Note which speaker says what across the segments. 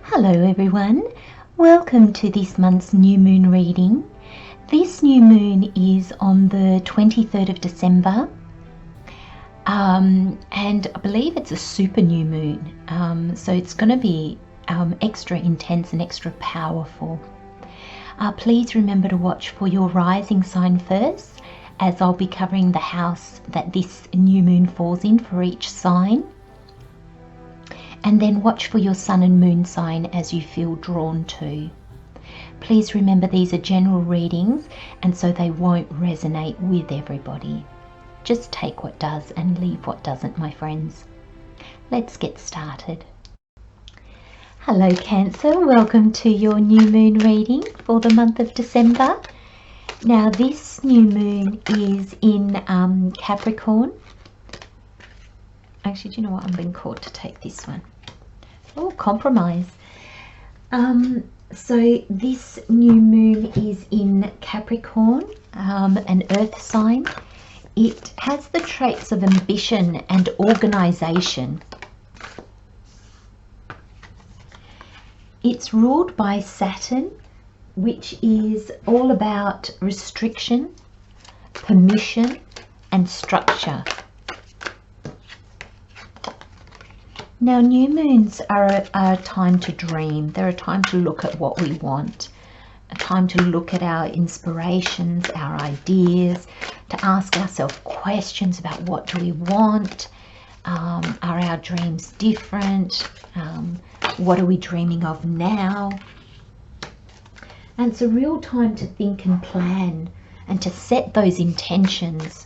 Speaker 1: Hello everyone, welcome to this month's new moon reading. This new moon is on the 23rd of December and I believe it's a super new moon, so it's going to be extra intense and extra powerful. Please remember to watch for your rising sign first, as I'll be covering the house that this new moon falls in for each sign. And then watch for your sun and moon sign as you feel drawn to. Please remember these are general readings, and so they won't resonate with everybody. Just take what does and leave what doesn't, my friends. Let's get started. Hello Cancer, welcome to your new moon reading for the month of December. Now this new moon is in Capricorn. Actually, do you know what? I'm being called to take this one. Oh, compromise. So this new moon is in Capricorn, an earth sign. It has the traits of ambition and organization. It's ruled by Saturn, which is all about restriction, permission, and structure. Now, new moons are a time to dream. They're a time to look at what we want, a time to look at our inspirations, our ideas, to ask ourselves questions about what do we want, are our dreams different, what are we dreaming of now? And it's a real time to think and plan and to set those intentions.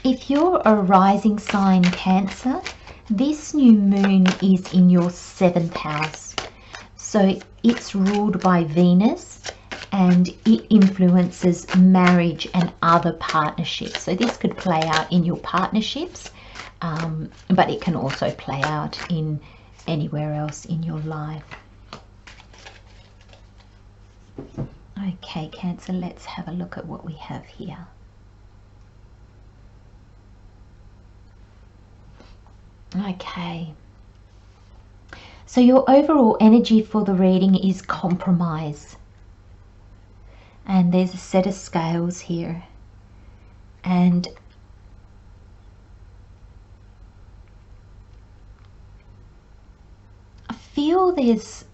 Speaker 1: If you're a rising sign Cancer, this new moon is in your 7th house. So it's ruled by Venus and it influences marriage and other partnerships. So this could play out in your partnerships, but it can also play out in anywhere else in your life. Okay, Cancer, let's have a look at what we have here. Okay, so your overall energy for the reading is compromise, and there's a set of scales here, and I feel there's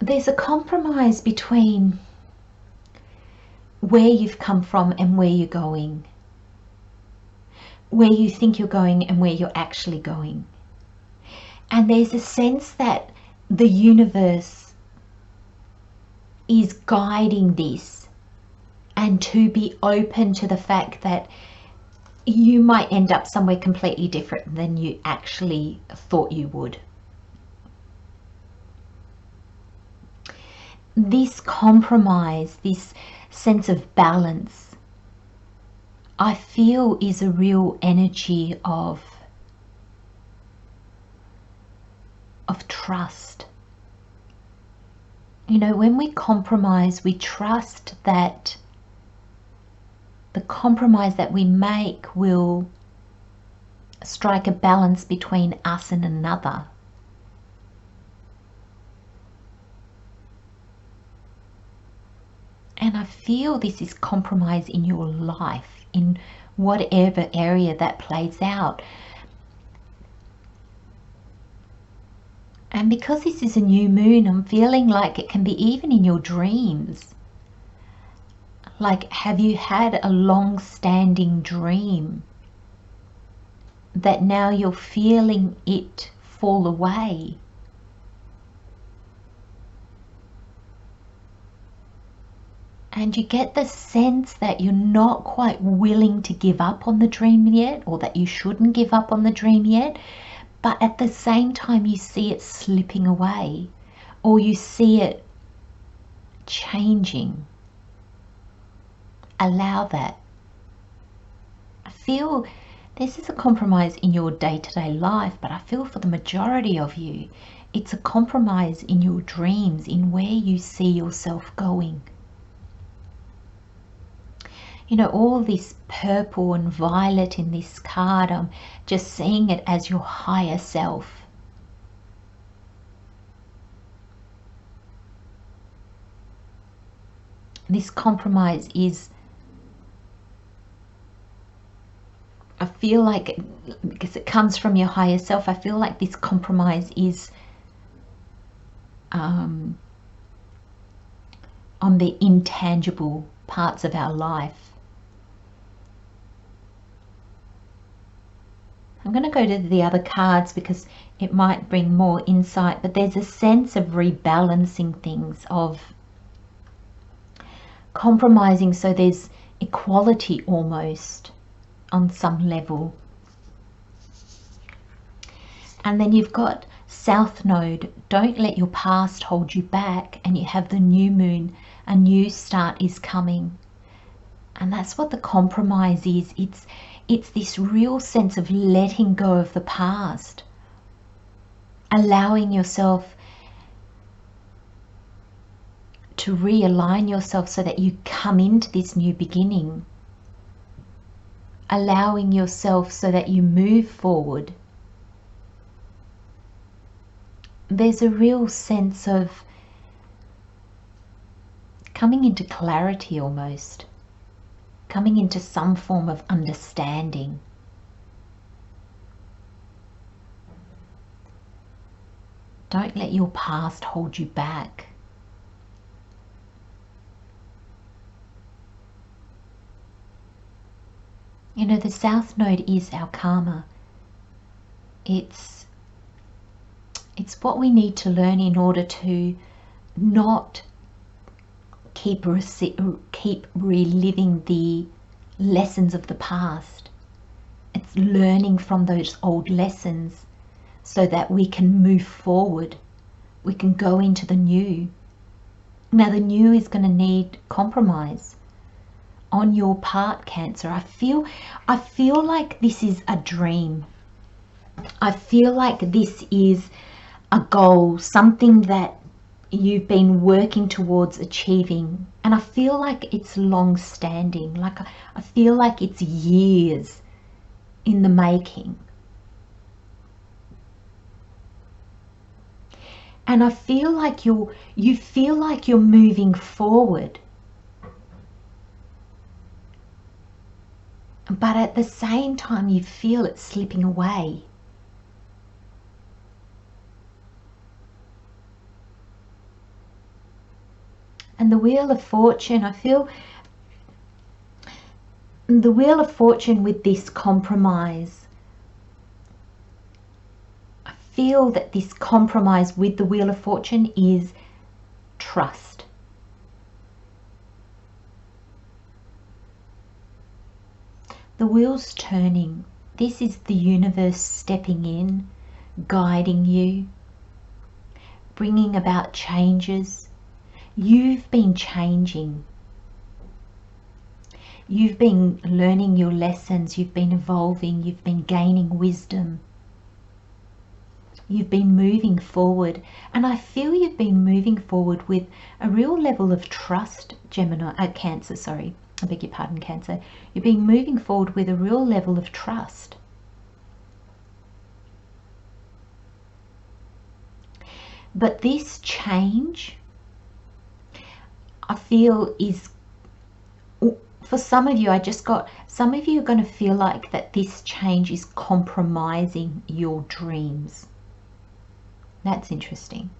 Speaker 1: there's a compromise between where you've come from and where you're going, where you think you're going and where you're actually going. And there's a sense that the universe is guiding this, and to be open to the fact that you might end up somewhere completely different than you actually thought you would. This compromise, this sense of balance, I feel is a real energy of trust. You know, when we compromise, we trust that the compromise that we make will strike a balance between us and another. And I feel this is compromise in your life, in whatever area that plays out. And because this is a new moon, I'm feeling like it can be even in your dreams. Like, have you had a long-standing dream that now you're feeling it fall away? And you get the sense that you're not quite willing to give up on the dream yet, or that you shouldn't give up on the dream yet, but at the same time you see it slipping away, or you see it changing. Allow that. I feel this is a compromise in your day-to-day life, but I feel for the majority of you, it's a compromise in your dreams, in where you see yourself going. You know, all this purple and violet in this card, I'm just seeing it as your higher self. This compromise is, I feel like, because it comes from your higher self, I feel like this compromise is on the intangible parts of our life. I'm going to go to the other cards because it might bring more insight, but there's a sense of rebalancing things, of compromising, so there's equality almost on some level. And then you've got South Node, don't let your past hold you back, and you have the new moon, a new start is coming. And that's what the compromise is. It's this real sense of letting go of the past, allowing yourself to realign yourself so that you come into this new beginning, allowing yourself so that you move forward. There's a real sense of coming into clarity almost, coming into some form of understanding. Don't let your past hold you back. You know, the South Node is our karma. It's what we need to learn in order to not keep reliving the lessons of the past. It's learning from those old lessons so that we can move forward. We can go into the new. Now the new is going to need compromise on your part, Cancer. I feel like this is a dream. I feel like this is a goal, something that you've been working towards achieving, and I feel like it's long-standing. Like I feel like it's years in the making, and I feel like you feel like you're moving forward, but at the same time you feel it slipping away. And the Wheel of Fortune, I feel the Wheel of Fortune with this compromise. I feel that this compromise with the Wheel of Fortune is trust. The wheel's turning. This is the universe stepping in, guiding you, bringing about changes. You've been changing. You've been learning your lessons. You've been evolving. You've been gaining wisdom. You've been moving forward. And I feel you've been moving forward with a real level of trust, Cancer, sorry. I beg your pardon, Cancer. You've been moving forward with a real level of trust. But this change, I feel, is, for some of you, some of you are going to feel like that this change is compromising your dreams. That's interesting.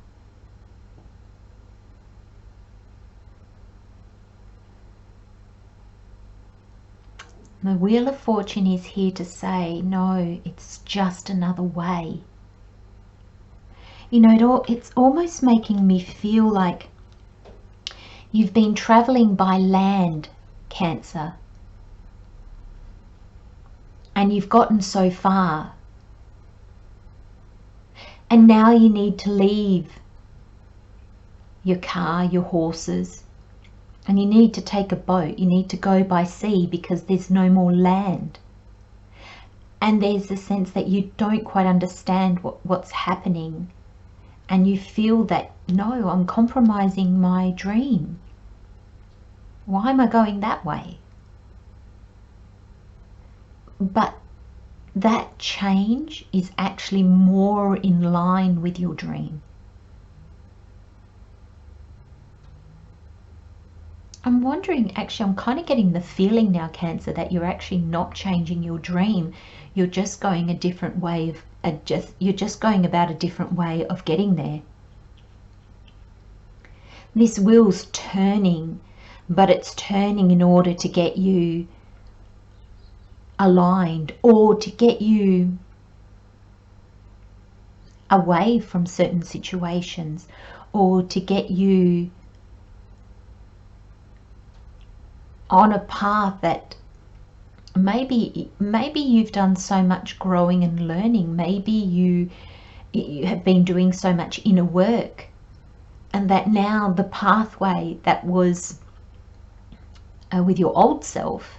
Speaker 1: The Wheel of Fortune is here to say, no, it's just another way. You know, it's almost making me feel like you've been traveling by land, Cancer, and you've gotten so far, and now you need to leave your car, your horses, and you need to take a boat. You need to go by sea because there's no more land. And there's a sense that you don't quite understand what's happening, and you feel that, no, I'm compromising my dream. Why am I going that way? but that change is actually more in line with your dream. I'm wondering, actually, I'm kind of getting the feeling now, Cancer, that you're actually not changing your dream. You're just going a different way of, you're just going about a different way of getting there. This wheel's turning, but it's turning in order to get you aligned, or to get you away from certain situations, or to get you on a path that maybe you've done so much growing and learning. Maybe you have been doing so much inner work, and that now the pathway that was with your old self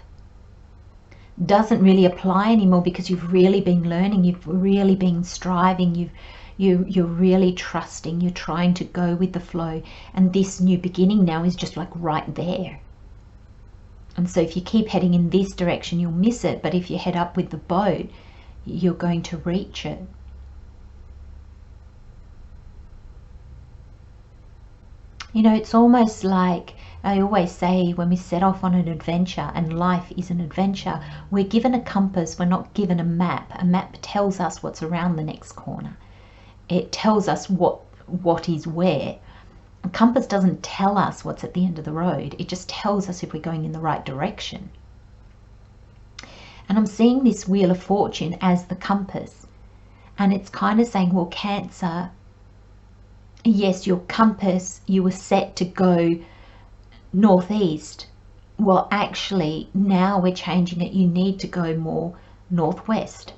Speaker 1: doesn't really apply anymore, because you've really been learning, you've really been striving, you're really trusting, you're trying to go with the flow, and this new beginning now is just like right there. And so if you keep heading in this direction, you'll miss it, but if you head up with the boat, you're going to reach it. You know, it's almost like I always say, when we set off on an adventure, and life is an adventure, we're given a compass, we're not given a map. A map tells us what's around the next corner. It tells us what is where. A compass doesn't tell us what's at the end of the road. It just tells us if we're going in the right direction. And I'm seeing this Wheel of Fortune as the compass. And it's kind of saying, well, Cancer, yes, your compass, you were set to go northeast. Well, actually, now we're changing it. You need to go more northwest.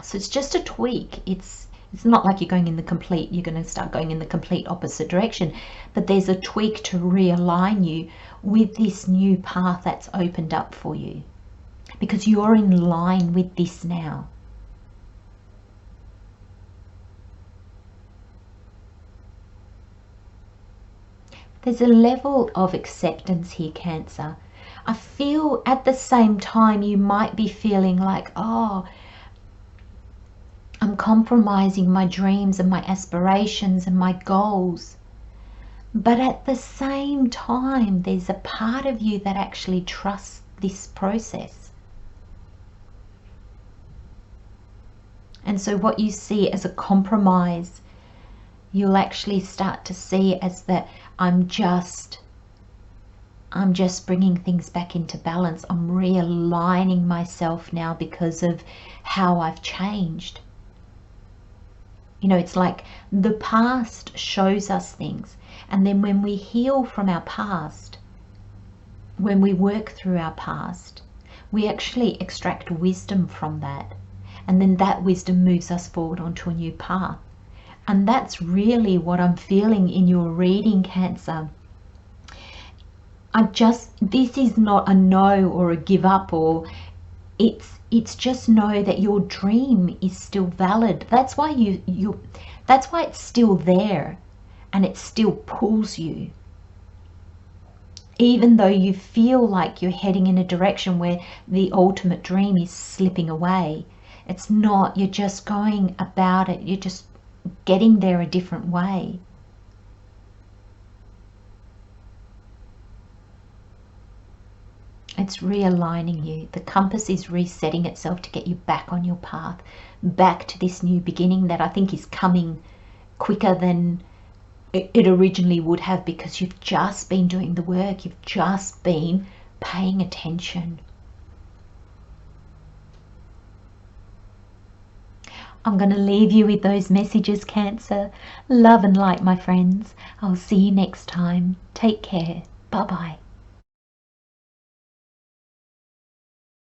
Speaker 1: So it's just a tweak. It's not like you're going in you're going to start going in the complete opposite direction, but there's a tweak to realign you with this new path that's opened up for you, because you're in line with this now. There's a level of acceptance here, Cancer. I feel at the same time you might be feeling like, oh, I'm compromising my dreams and my aspirations and my goals. But at the same time, there's a part of you that actually trusts this process. And so what you see as a compromise, you'll actually start to see as that I'm just bringing things back into balance. I'm realigning myself now because of how I've changed. You know, it's like the past shows us things, and then when we heal from our past, when we work through our past, we actually extract wisdom from that, and then that wisdom moves us forward onto a new path. And that's really what I'm feeling in your reading, Cancer. This is not a no or a give up, or it's just know that your dream is still valid. That's why that's why it's still there, and it still pulls you. Even though you feel like you're heading in a direction where the ultimate dream is slipping away, it's not. You're just going about it. You're just getting there a different way. It's realigning you. The compass is resetting itself to get you back on your path, back to this new beginning that I think is coming quicker than it originally would have, because you've just been doing the work. You've just been paying attention. I'm going to leave you with those messages, Cancer. Love and light, my friends. I'll see you next time. Take care. Bye-bye.